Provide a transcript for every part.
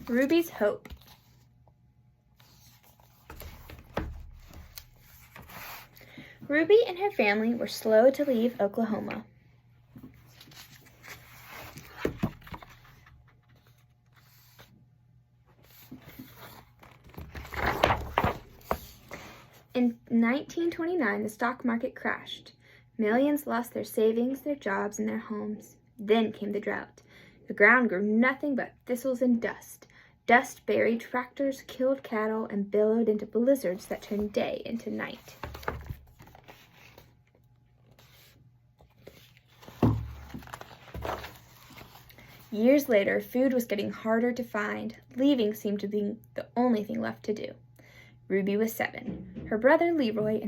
Ruby's Hope. Ruby and her family were slow to leave Oklahoma. In 1929, the stock market crashed. Millions lost their savings, their jobs, and their homes. Then came the drought. The ground grew nothing but thistles and dust. Dust buried tractors, killed cattle, and billowed into blizzards that turned day into night. Years later, food was getting harder to find. Leaving seemed to be the only thing left to do. Ruby was 7. Her brother Leroy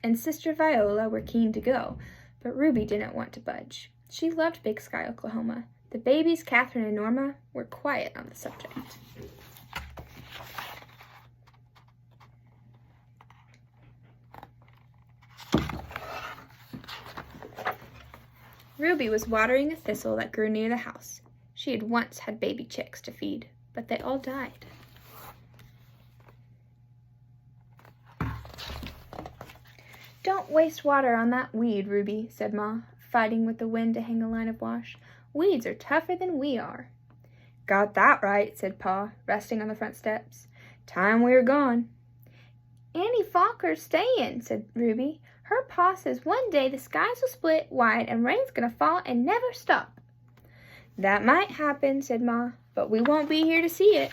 and sister Viola were keen to go, but Ruby didn't want to budge. She loved Big Sky, Oklahoma. The babies, Catherine and Norma, were quiet on the subject. Ruby was watering a thistle that grew near the house. She had once had baby chicks to feed, but they all died. "Don't waste water on that weed, Ruby," said Ma, fighting with the wind to hang a line of wash. "Weeds are tougher than we are." "Got that right," said Pa, resting on the front steps. "Time we were gone." "Annie Falker's staying," said Ruby. "Her Pa says one day the skies will split wide and rain's gonna fall and never stop." "That might happen," said Ma, "but we won't be here to see it."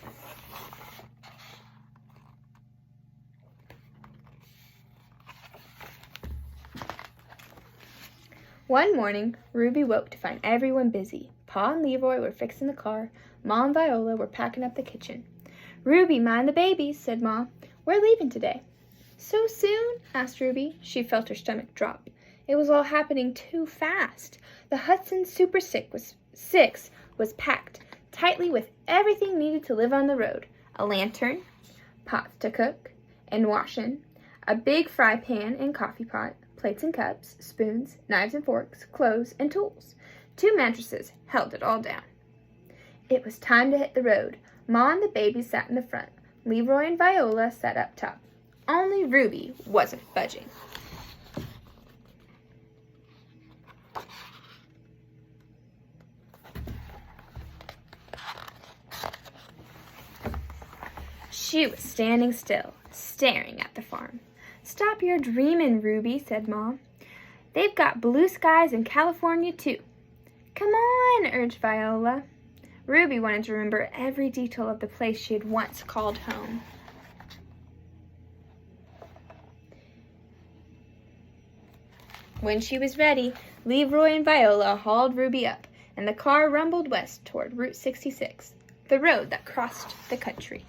One morning, Ruby woke to find everyone busy. Pa and Leroy were fixing the car. Ma and Viola were packing up the kitchen. "Ruby, mind the babies," said Ma. "We're leaving today." "So soon?" asked Ruby. She felt her stomach drop. It was all happening too fast. The Hudson Super 6 was packed tightly with everything needed to live on the road. A lantern, pots to cook and wash in, a big fry pan and coffee pot, plates and cups, spoons, knives and forks, clothes, and tools. 2 mattresses held it all down. It was time to hit the road. Ma and the babies sat in the front. Leroy and Viola sat up top. Only Ruby wasn't budging. She was standing still, staring at the farm. "Stop your dreaming, Ruby," said Ma. "They've got blue skies in California, too." "Come on," urged Viola. Ruby wanted to remember every detail of the place she had once called home. When she was ready, Leroy and Viola hauled Ruby up, and the car rumbled west toward Route 66, the road that crossed the country.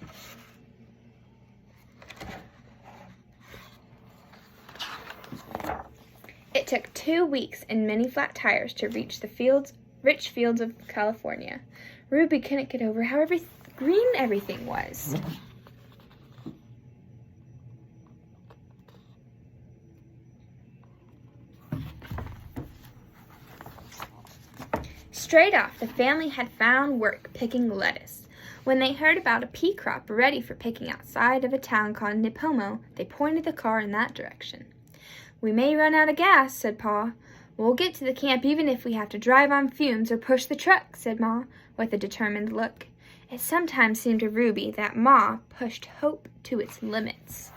It took 2 weeks and many flat tires to reach the rich fields of California. Ruby couldn't get over how green everything was. Straight off, the family had found work picking lettuce. When they heard about a pea crop ready for picking outside of a town called Nipomo, they pointed the car in that direction. "We may run out of gas," said Pa. "We'll get to the camp even if we have to drive on fumes or push the truck," said Ma, with a determined look. It sometimes seemed to Ruby that Ma pushed hope to its limits.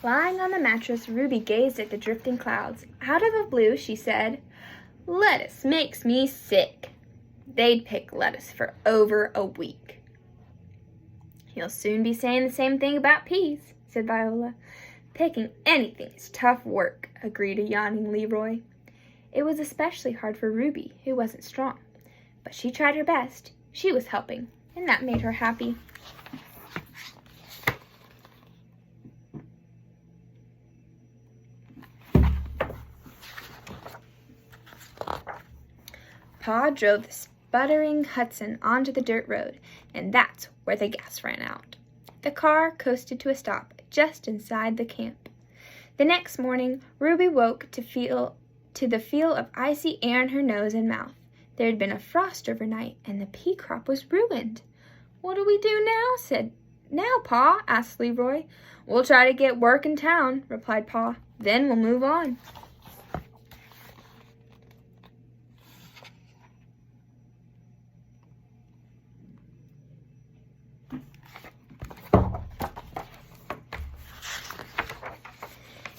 Lying on the mattress, Ruby gazed at the drifting clouds. Out of the blue, she said, "Lettuce makes me sick." They'd pick lettuce for over a week. "You'll soon be saying the same thing about peas," said Viola. "Picking anything is tough work," agreed a yawning Leroy. It was especially hard for Ruby, who wasn't strong. But she tried her best. She was helping, and that made her happy. Pa drove the sputtering Hudson onto the dirt road, and that's where the gas ran out. The car coasted to a stop just inside the camp. The next morning, Ruby woke to the feel of icy air in her nose and mouth. There had been a frost overnight, and the pea crop was ruined. "What do we do now, Pa?" asked Leroy. "We'll try to get work in town," replied Pa. "Then we'll move on."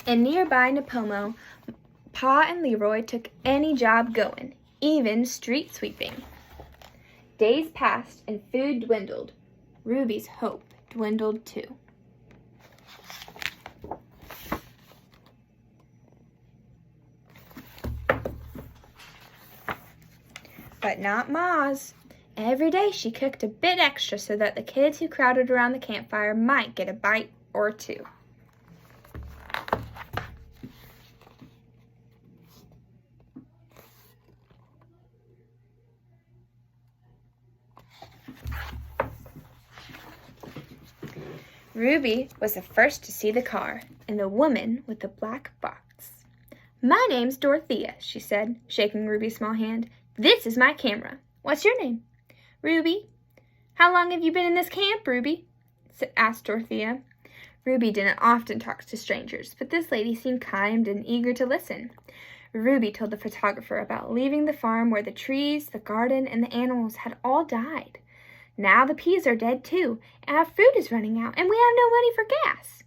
In nearby Nipomo, Pa and Leroy took any job going, even street sweeping. Days passed and food dwindled. Ruby's hope dwindled too. But not Ma's. Every day she cooked a bit extra so that the kids who crowded around the campfire might get a bite or two. Ruby was the first to see the car and the woman with the black box. "My name's Dorothea," she said, shaking Ruby's small hand. "This is my camera. What's your name?" "Ruby." "How long have you been in this camp, Ruby?" asked Dorothea. Ruby didn't often talk to strangers, but this lady seemed kind and eager to listen. Ruby told the photographer about leaving the farm where the trees, the garden, and the animals had all died. Now the peas are dead too, and our food is running out, and we have no money for gas.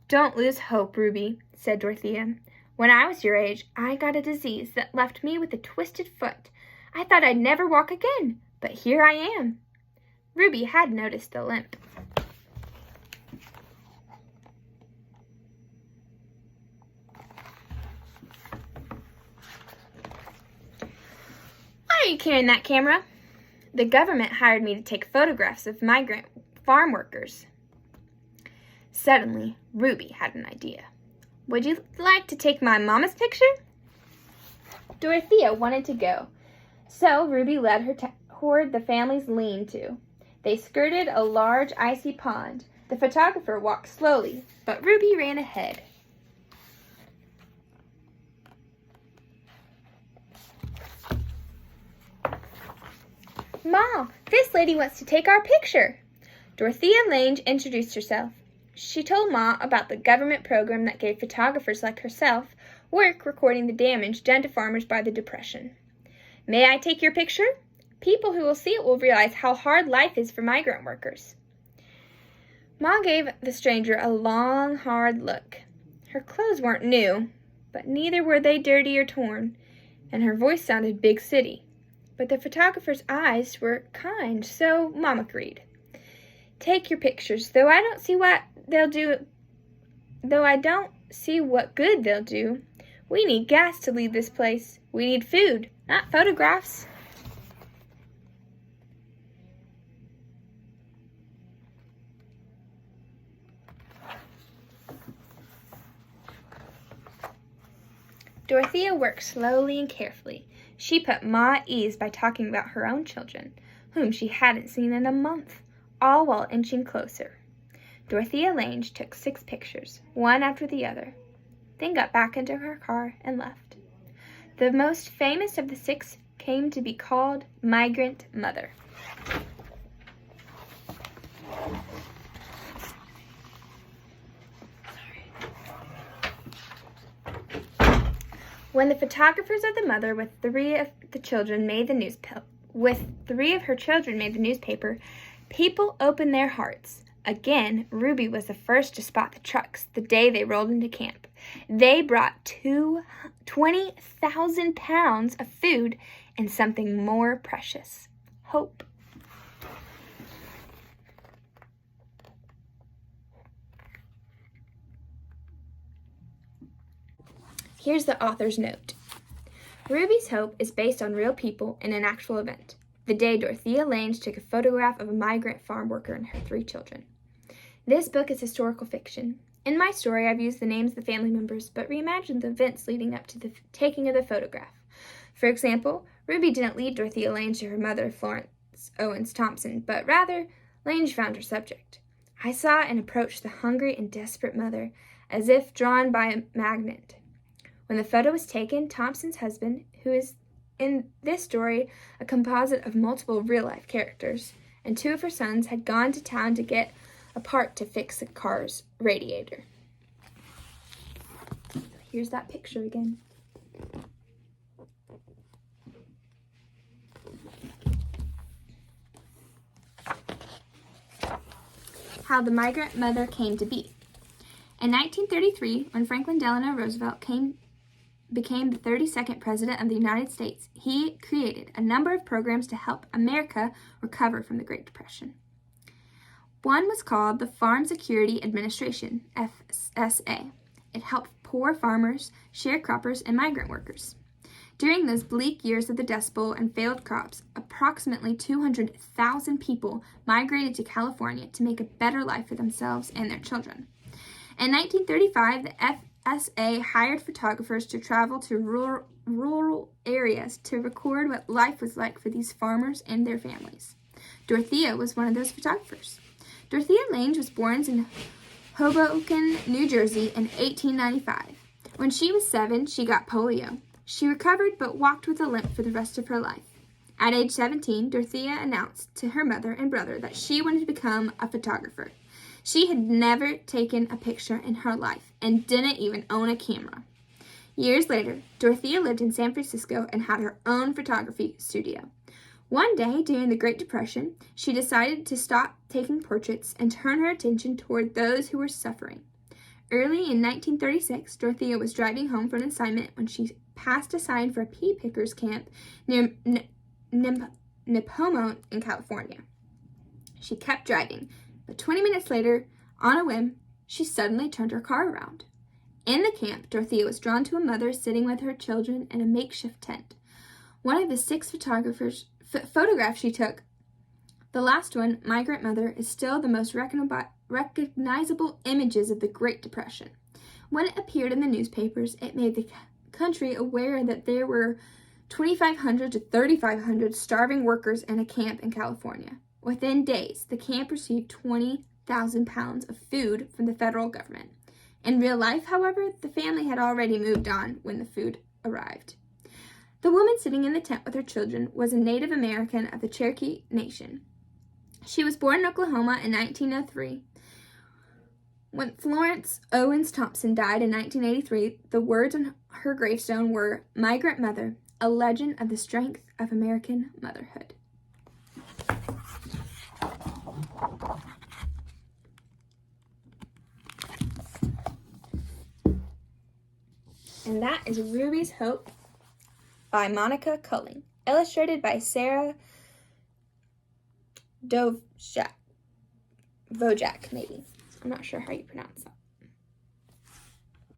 "Don't lose hope, Ruby," said Dorothea. "When I was your age, I got a disease that left me with a twisted foot. I thought I'd never walk again, but here I am." Ruby had noticed the limp. "Why are you carrying that camera?" "The government hired me to take photographs of migrant farm workers." Suddenly, Ruby had an idea. "Would you like to take my mama's picture?" Dorothea wanted to go, so Ruby led her toward the family's lean-to. They skirted a large icy pond. The photographer walked slowly, but Ruby ran ahead. "Ma, this lady wants to take our picture." Dorothea Lange introduced herself. She told Ma about the government program that gave photographers like herself work recording the damage done to farmers by the Depression. "May I take your picture? People who will see it will realize how hard life is for migrant workers." Ma gave the stranger a long, hard look. Her clothes weren't new, but neither were they dirty or torn, and her voice sounded big city. But the photographer's eyes were kind, so Mom agreed. "Take your pictures, though I don't see what good they'll do. We need gas to leave this place. We need food, not photographs." Dorothea worked slowly and carefully. She put Ma at ease by talking about her own children, whom she hadn't seen in a month, all while inching closer. Dorothea Lange took 6 pictures, one after the other, then got back into her car and left. The most famous of the 6 came to be called Migrant Mother. When the photographers of the mother with 3 of her children made the newspaper, people opened their hearts. Again, Ruby was the first to spot the trucks the day they rolled into camp. They brought 20,000 pounds of food and something more precious: hope. Here's the author's note. Ruby's hope is based on real people and an actual event: the day Dorothea Lange took a photograph of a migrant farm worker and her 3 children. This book is historical fiction. In my story, I've used the names of the family members, but reimagined the events leading up to the taking of the photograph. For example, Ruby didn't lead Dorothea Lange to her mother, Florence Owens Thompson, but rather, Lange found her subject. I saw and approached the hungry and desperate mother. as if drawn by a magnet. When the photo was taken, Thompson's husband, who is in this story a composite of multiple real-life characters, and 2 of her sons had gone to town to get a part to fix the car's radiator. Here's that picture again. How the migrant mother came to be. In 1933, when Franklin Delano Roosevelt became the 32nd President of the United States, he created a number of programs to help America recover from the Great Depression. One was called the Farm Security Administration, FSA. It helped poor farmers, sharecroppers, and migrant workers. During those bleak years of the Dust Bowl and failed crops, approximately 200,000 people migrated to California to make a better life for themselves and their children. In 1935, the FSA hired photographers to travel to rural areas to record what life was like for these farmers and their families. Dorothea was one of those photographers. Dorothea Lange was born in Hoboken, New Jersey in 1895. When she was 7, she got polio. She recovered but walked with a limp for the rest of her life. At age 17, Dorothea announced to her mother and brother that she wanted to become a photographer. She had never taken a picture in her life and didn't even own a camera. Years later, Dorothea lived in San Francisco and had her own photography studio. One day, during the Great Depression, she decided to stop taking portraits and turn her attention toward those who were suffering. Early in 1936, Dorothea was driving home from an assignment when she passed a sign for a pea pickers camp near Nipomo in California. She kept driving, but 20 minutes later, on a whim, she suddenly turned her car around. In the camp, Dorothea was drawn to a mother sitting with her children in a makeshift tent. One of the 6 photographs she took, the last one, Migrant Mother, is still the most recognizable images of the Great Depression. When it appeared in the newspapers, it made the country aware that there were 2,500 to 3,500 starving workers in a camp in California. Within days, the camp received 20,000 pounds of food from the federal government. In real life, however, the family had already moved on when the food arrived. The woman sitting in the tent with her children was a Native American of the Cherokee Nation. She was born in Oklahoma in 1903. When Florence Owens Thompson died in 1983, the words on her gravestone were, "Migrant Mother, a legend of the strength of American motherhood." And that is Ruby's Hope by Monica Culling, illustrated by Sarah Vojak, maybe. I'm not sure how you pronounce that.